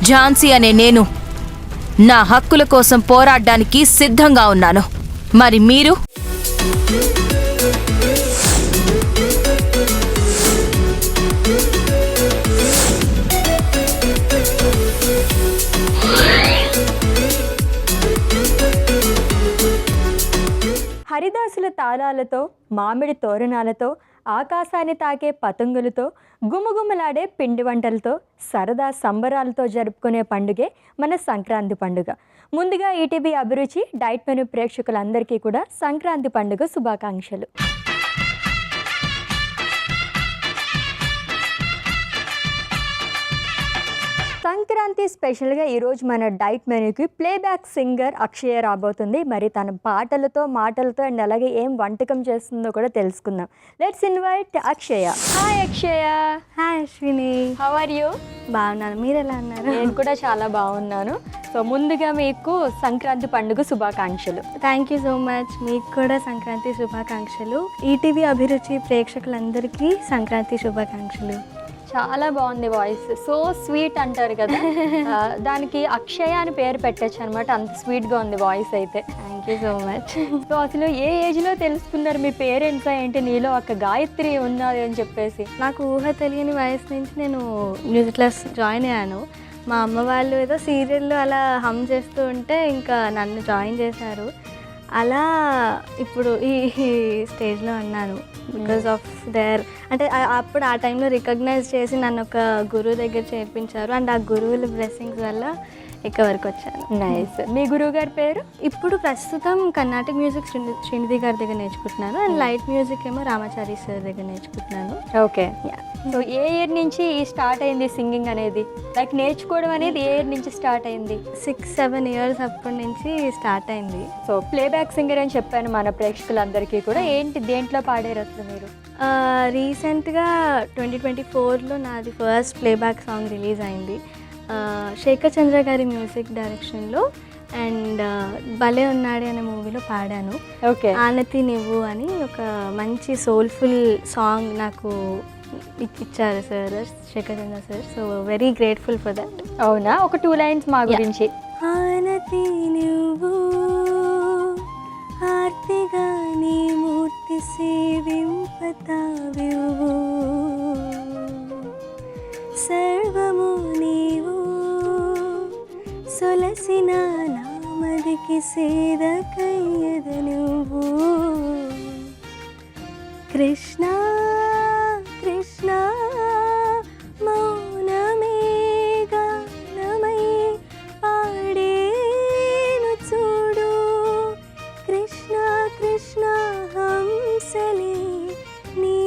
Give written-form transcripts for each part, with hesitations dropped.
ఝాన్సీ అనే నేను నా హక్కుల కోసం పోరాడడానికి సిద్ధంగా ఉన్నాను. మరి మీరు? హరిదాసుల తాళాలతో, మామిడి తోరణాలతో, ఆకాశాన్ని తాకే పతంగులతో, గుమగుమలాడే పిండి వంటలతో, సరదా సంబరాలతో జరుపుకునే పండుగే మన సంక్రాంతి పండుగ. ముందుగా ఈటీవీ అభిరుచి డైట్ మెను ప్రేక్షకులందరికీ కూడా సంక్రాంతి పండుగ శుభాకాంక్షలు. సంక్రాంతి స్పెషల్గా ఈరోజు మన డైట్ మెనూకి ప్లేబ్యాక్ సింగర్ అక్షయ రాబోతుంది. మరి తన పాటలతో, మాటలతో అండ్ అలాగే ఏం వంటకం చేస్తుందో కూడా తెలుసుకుందాం. Let's invite Akshaya. Hi Akshaya. Hi Ashwini, how are you? బాగున్నాను, మీరు ఎలా ఉన్నారు? నేను కూడా చాలా బాగున్నాను. సో ముందుగా మీకు సంక్రాంతి పండుగ శుభాకాంక్షలు. Thank you so much. మీకు కూడా సంక్రాంతి శుభాకాంక్షలు. ఈటీవీ అభిరుచి ప్రేక్షకులందరికీ సంక్రాంతి శుభాకాంక్షలు. చాలా బాగుంది వాయిస్, సో స్వీట్ అంటారు కదా, దానికి అక్షయ అని పేరు పెట్టచ్చు అనమాట, అంత స్వీట్గా ఉంది వాయిస్ అయితే. Thank you so much. So అసలు ఏ ఏజ్లో తెలుసుకున్నారు మీ పేరెంట్స్ ఏంటి నీలో ఒక గాయత్రి ఉన్నది అని చెప్పేసి? నాకు ఊహ తెలియని వయసు నుంచి నేను మ్యూజిక్ క్లాస్ జాయిన్ అయ్యాను. మా అమ్మ వాళ్ళు ఏదో సీరియల్లో అలా హమ్ చేస్తూ ఉంటే ఇంకా నన్ను జాయిన్ చేశారు. అలా ఇప్పుడు ఈ స్టేజ్లో ఉన్నాను బికాజ్ ఆఫ్ దేర్, అంటే అప్పుడు ఆ టైంలో రికగ్నైజ్ చేసి నన్ను ఒక గురువు దగ్గర చేర్పించారు అండ్ ఆ గురువుల బ్లెస్సింగ్స్ వల్ల ఇక్కడ వరకు వచ్చాను. నైస్. మీ గురువు గారి పేరు? ఇప్పుడు ప్రస్తుతం కర్ణాటక మ్యూజిక్ శ్రీనిధి గారి దగ్గర నేర్చుకుంటున్నాను అండ్ లైట్ మ్యూజిక్ ఏమో రామాచారి సార్ దగ్గర నేర్చుకుంటున్నాను. ఓకే. సో ఏ ఇయర్ నుంచి ఈ స్టార్ట్ అయింది సింగింగ్ అనేది, లైక్ నేర్చుకోవడం అనేది ఏ ఇయర్ నుంచి స్టార్ట్ అయింది? 6-7 years అప్పటి నుంచి స్టార్ట్ అయింది. సో ప్లేబ్యాక్ సింగర్ అని చెప్పాను మన ప్రేక్షకులందరికీ కూడా. ఏంటి దేంట్లో పాడారు అసలు మీరు? రీసెంట్గా 2024లో నాది ఫస్ట్ ప్లేబ్యాక్ సాంగ్ రిలీజ్ అయింది. శేఖర్ చంద్ర గారి మ్యూజిక్ డైరెక్షన్లో అండ్ భలే ఉన్నాడే అనే మూవీలో పాడాను. ఓకే. ఆనతి నువ్వు అని ఒక మంచి సోల్ఫుల్ సాంగ్ నాకు ఇచ్చారు sir, Shekhar Chandra sir. So very grateful for that. అవునా? ఒక 2 lines మా గురించి. ఆనతి నువ్వు ఆర్తిగా నీ మూర్తి సేవింపతావివు, సర్వము నీవు సొలసిన నామదికి సేదకయ్యద నువ్వు, కృష్ణ కృష్ణ మౌనమేగా నమై పాడేను చూడు, కృష్ణ కృష్ణ హంసలే నీ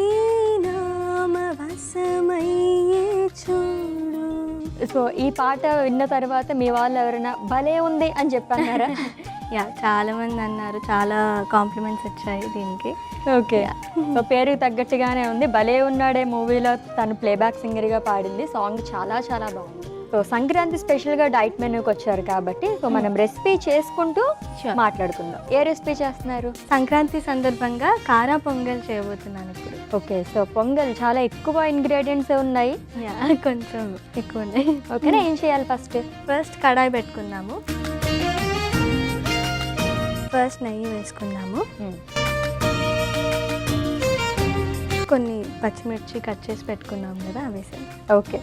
నామ వశమయ్యే చూడు. సో ఈ పాట విన్న తర్వాత మీ వాళ్ళు ఎవరైనా భలే ఉంది అని చెప్పన్నారా? యా, చాలామంది అన్నారు, చాలా కాంప్లిమెంట్స్ వచ్చాయి దీనికి. ఓకే. సో పేరుకి తగ్గట్టుగానే ఉంది. భలే ఉన్నాడే మూవీలో తను ప్లేబ్యాక్ సింగర్గా పాడింది. సాంగ్ చాలా చాలా బాగుంది. సో సంక్రాంతి స్పెషల్గా డైట్ మెనూకి వచ్చారు కాబట్టి సో మనం రెసిపీ చేసుకుంటూ మాట్లాడుకుందాం. ఏ రెసిపీ చేస్తున్నారు? సంక్రాంతి సందర్భంగా కారా పొంగల్ చేయబోతున్నాను ఇప్పుడు. ఓకే. సో పొంగల్ చాలా ఎక్కువ ఇంగ్రీడియంట్స్ ఉన్నాయి. యా, కొంచెం ఎక్కువ ఉన్నాయి. ఓకేనా? ఏం చేయాలి? ఫస్ట్ కడాయి పెట్టుకుందాము. ఫస్ట్ నెయ్యి వేసుకుందాము. కొన్ని పచ్చిమిర్చి కట్ చేసి పెట్టుకున్నాం కదా, అవి వేసాను. ఓకే.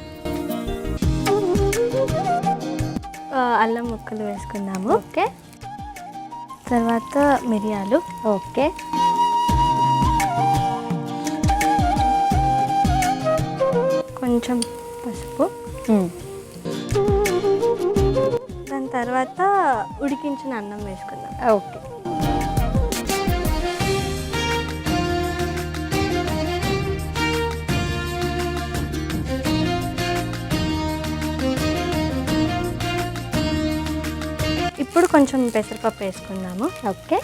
అల్లం ముక్కలు వేసుకుందాము. ఓకే. తర్వాత మిరియాలు. ఓకే. కొంచెం పసుపు. దాని తర్వాత ఉడికించిన అన్నం వేసుకుందాం. ఓకే. ఇప్పుడు కొంచెం పెసరపప్పు వేసుకుందాము. ఓకే.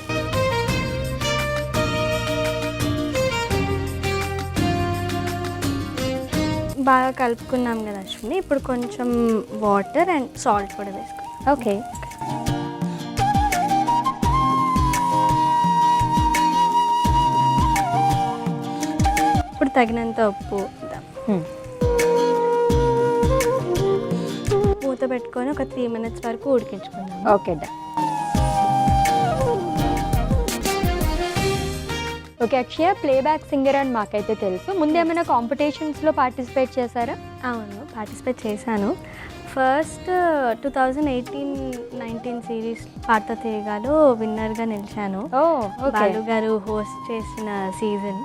బాగా కలుపుకున్నాం కదా అశ్విని, ఇప్పుడు కొంచెం వాటర్ అండ్ సాల్ట్ కూడా వేసుకుందాం. ఓకే. ఇప్పుడు తగినంత ఉప్పు. మూత పెట్టుకొని ఒక 3 minutes వరకు ఉడికించుకుందాం. ఓకే డా. ఓకే అక్షయ, ప్లేబ్యాక్ సింగర్ అని మాకైతే తెలుసు. ముందేమైనా కాంపిటీషన్స్లో పార్టిసిపేట్ చేశారా? అవును, పార్టిసిపేట్ చేశాను. ఫస్ట్ 2018-19 సిరీస్ పాడతా తీయగాలో విన్నర్గా నిలిచాను. బాలు గారు హోస్ట్ చేసిన సీజన్.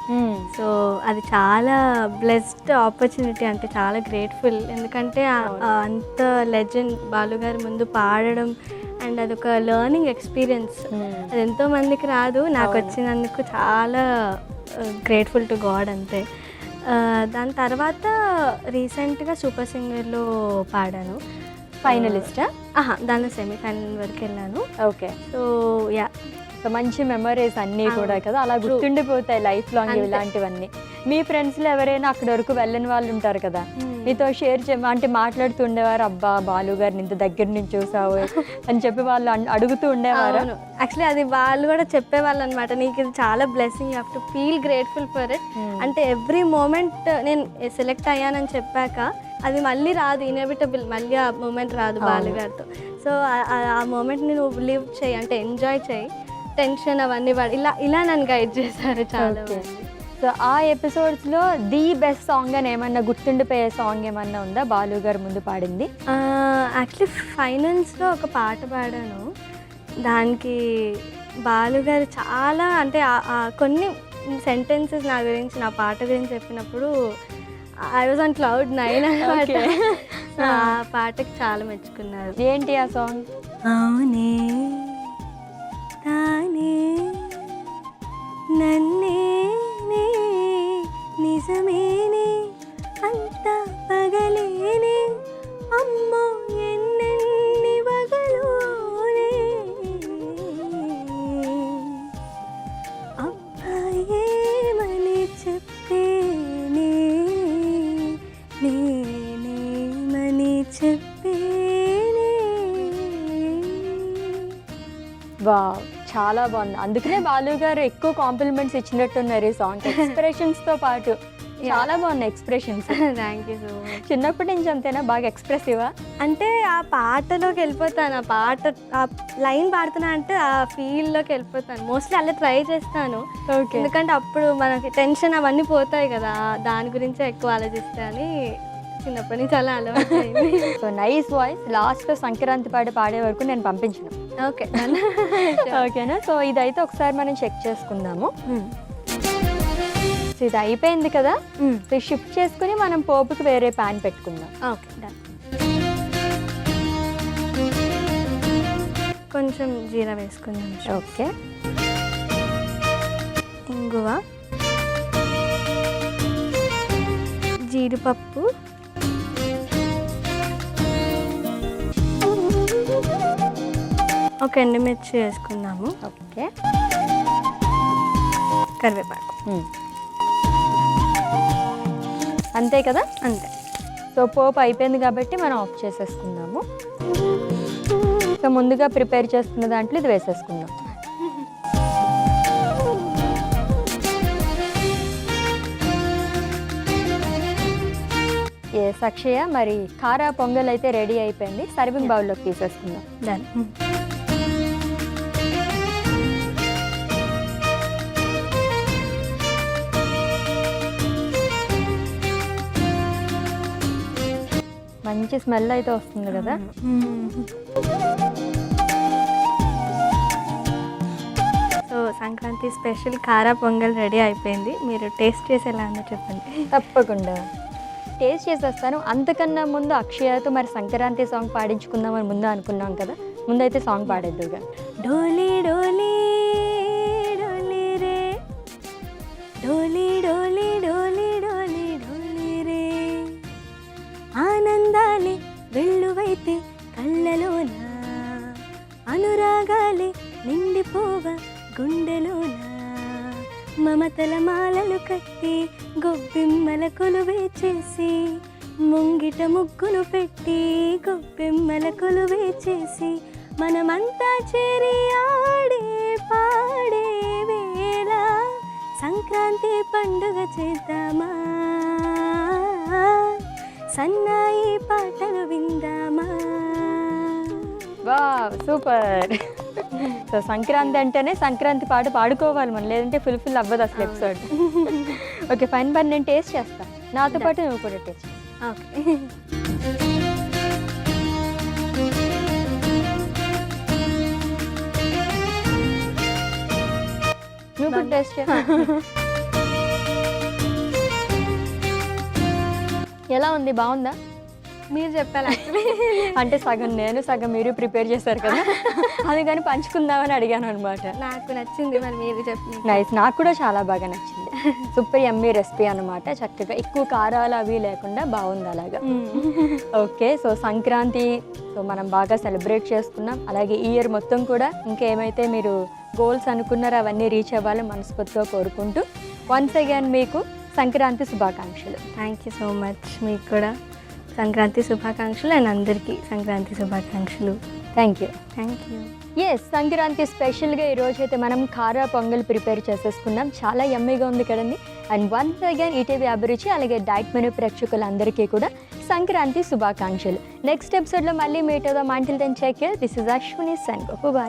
సో అది చాలా బ్లెస్డ్ ఆపర్చునిటీ, అంటే చాలా గ్రేట్ఫుల్. ఎందుకంటే అంత లెజెండ్ బాలు గారి ముందు పాడడం అండ్ అదొక లెర్నింగ్ ఎక్స్పీరియన్స్. అది ఎంతో మందికి రాదు, నాకు వచ్చినందుకు చాలా గ్రేట్ఫుల్ టు గాడ్ అంతే. దాని తర్వాత రీసెంట్గా సూపర్ సింగర్లో పాడాను. ఫైనలిస్టా? దానిలో సెమీఫైనల్ వరకు వెళ్ళాను. ఓకే. సో యా, సో మంచి మెమరీస్ అన్నీ కూడా కదా, అలా గుర్తుండిపోతాయి లైఫ్ లాంగ్ ఇలాంటివన్నీ. మీ ఫ్రెండ్స్లో ఎవరైనా అక్కడి వరకు వెళ్ళని వాళ్ళు ఉంటారు కదా, మీతో షేర్ అంటే మాట్లాడుతూ ఉండేవారు, అబ్బా బాలు గారిని ఇంత దగ్గర నుంచి చూసావు అని చెప్పి వాళ్ళు అడుగుతూ ఉండేవారు? యాక్చువల్లీ అది వాళ్ళు కూడా చెప్పేవాళ్ళు అనమాట, నీకు ఇది చాలా blessing, you have to feel grateful for it. అంటే ఎవ్రీ మూమెంట్ నేను సెలెక్ట్ అయ్యానని చెప్పాక అది మళ్ళీ రాదు, ఇన్ఎవిటబుల్, మళ్ళీ ఆ మూమెంట్ రాదు బాలు గారితో. సో ఆ మూమెంట్ని నువ్వు లివ్ చేయి, అంటే ఎంజాయ్ చేయి, టెన్షన్ అవన్నీ ఇలా నన్ను గైడ్ చేశారు చాలా. సో ఆ ఎపిసోడ్స్లో ది బెస్ట్ సాంగ్ అని ఏమన్నా గుర్తుండిపోయే సాంగ్ ఏమన్నా ఉందా బాలు గారు ముందు పాడింది? యాక్చువల్లీ ఫైనల్స్లో ఒక పాట పాడాను, దానికి బాలు గారు చాలా, అంటే కొన్ని సెంటెన్సెస్ నా గురించి, నా పాట గురించి చెప్పినప్పుడు ఐ వాజ్ ఆన్ క్లౌడ్ 9 అనమాట. ఆ పాటకి చాలా మెచ్చుకున్నారు. ఏంటి ఆ సాంగ్? అవునే తానే నన్నే నిజమేనే అంత పగలేనే అమ్మో ఎన్నెన్ని వగలోనే అబ్బాయేమని చెప్పేనే నేనేమని చెప్పేనే. వావ్, చాలా బాగుంది. అందుకనే బాలు గారు ఎక్కువ కాంప్లిమెంట్స్ ఇచ్చినట్టున్నారు ఈ సాంగ్. ఎక్స్ప్రెషన్స్తో పాటు చాలా బాగున్నాయి expressions. Thank you so much. చిన్నప్పటి నుంచి అంతేనా, బాగా ఎక్స్ప్రెసివా? అంటే ఆ పాటలోకి వెళ్ళిపోతాను, ఆ పాట ఆ లైన్ పాడుతున్నా అంటే ఆ ఫీల్లోకి వెళ్ళిపోతాను. మోస్ట్లీ అలా ట్రై చేస్తాను, ఎందుకంటే అప్పుడు మనకి టెన్షన్ అవన్నీ పోతాయి కదా, దాని గురించే ఎక్కువ ఆలోచిస్తా అని చిన్నప్పటి నుంచి అలా అలవాటు అయింది. So nice voice. లాస్ట్లో సంక్రాంతి పాట పాడే వరకు నేను పంపించను. ఓకే ఓకేనా? సో ఇదైతే ఒకసారి మనం చెక్ చేసుకుందాము. సో ఇది అయిపోయింది కదా, సో షిఫ్ట్ చేసుకుని మనం పోపుకి వేరే ప్యాన్ పెట్టుకుందాం. Okay done. కొంచెం జీరా వేసుకుందాం. ఓకే. ఇంగువ, జీడిపప్పు, ఒక ఎండుమిర్చి వేసుకుందాము. ఓకే. కరివేపాకు, అంతే కదా? అంతే. సో పోపు అయిపోయింది కాబట్టి మనం ఆఫ్ చేసేసుకుందాము. సో ముందుగా ప్రిపేర్ చేసుకున్న దాంట్లో ఇది వేసేసుకుందాం. అక్షయ, మరి కారా పొంగల్ అయితే రెడీ అయిపోయింది, సర్వింగ్ బౌల్లోకి తీసేసుకుందాం. డన్. మంచి స్మెల్ అయితే వస్తుంది కదా. సో సంక్రాంతి స్పెషల్ కారా పొంగల్ రెడీ అయిపోయింది. మీరు టేస్ట్ చేసేలా ఉందో చెప్పండి. తప్పకుండా టేస్ట్ చేసేస్తాను. అంతకన్నా ముందు అక్షయతో మరి సంక్రాంతి సాంగ్ పాడించుకుందామని ముందు అనుకున్నాం కదా, ముందైతే సాంగ్ పాడేద్దుగా. డోలీ డోలీ డోలీ రే, డోలీ డోలీ డోలీ డోలీ డోలీ రే, ఆనందాలే వెల్లువైతే కళ్ళలోన, అనురాగాలే నిండిపోవ గుండెలోన, మమతల మాలలు కట్టి గొబ్బెమ్మల కొలువే చేసి, ముంగిట ముగ్గును పెట్టి గొబ్బెమ్మల కొలువే చేసి, మనమంతా చేరి ఆడే పాడే వేళ సంక్రాంతి పండుగ చేద్దామా, సన్నాయి పాటలు విందామా. వా సూపర్. సో సంక్రాంతి అంటేనే సంక్రాంతి పాట పాడుకోవాలి మనం, లేదంటే ఫుల్ అవ్వదు అసలు ఎపిసోడ్. ఓకే ఫైన్, మరి నేను టేస్ట్ చేస్తాను, నాతో పాటు నువ్వు కూడా టేస్ట్. ఓకే. నువ్వు కూడా టేస్ట్ చేయ. ఎలా ఉంది, బాగుందా? మీరు చెప్పాలి యాక్చువల్లీ. అంటే సగం నేను సగం మీరు ప్రిపేర్ చేశారు కదా, అందుకని పంచుకుందామని అడిగాను అనమాట. నాకు నచ్చింది, మరి మీరు చెప్పండి. నైస్, నాకు కూడా చాలా బాగా నచ్చింది. సూపర్ యమ్మీ రెసిపీ అనమాట. చక్కగా ఎక్కువ కారాలు అవి లేకుండా బాగుంది అలాగా. ఓకే, సో సంక్రాంతి సో మనం బాగా సెలబ్రేట్ చేసుకున్నాం. అలాగే ఈ ఇయర్ మొత్తం కూడా ఇంకేమైతే మీరు గోల్స్ అనుకున్నారో అవన్నీ రీచ్ అవ్వాలని మనస్ఫూర్తిగా కోరుకుంటూ వన్స్ అగైన్ మీకు సంక్రాంతి శుభాకాంక్షలు. Thank you so much. మీకు కూడా సంక్రాంతి శుభాకాంక్షలు, అండ్ అందరికీ సంక్రాంతి శుభాకాంక్షలు. Thank you. Thank you. Yes, Sankranti స్పెషల్గా ఈరోజు అయితే మనం కారా పొంగల్ ప్రిపేర్ చేసేసుకున్నాం. చాలా యమ్మీగా ఉంది కదండి. అండ్ వన్స్ అగైన్ ఈటీవీ అభిరుచి అలాగే డైట్ మెనూ ప్రేక్షకులందరికీ కూడా సంక్రాంతి శుభాకాంక్షలు. నెక్స్ట్ ఎపిసోడ్లో మళ్ళీ మీట్ అవుదాం. Until then take care. This is Ashwini signing off. By.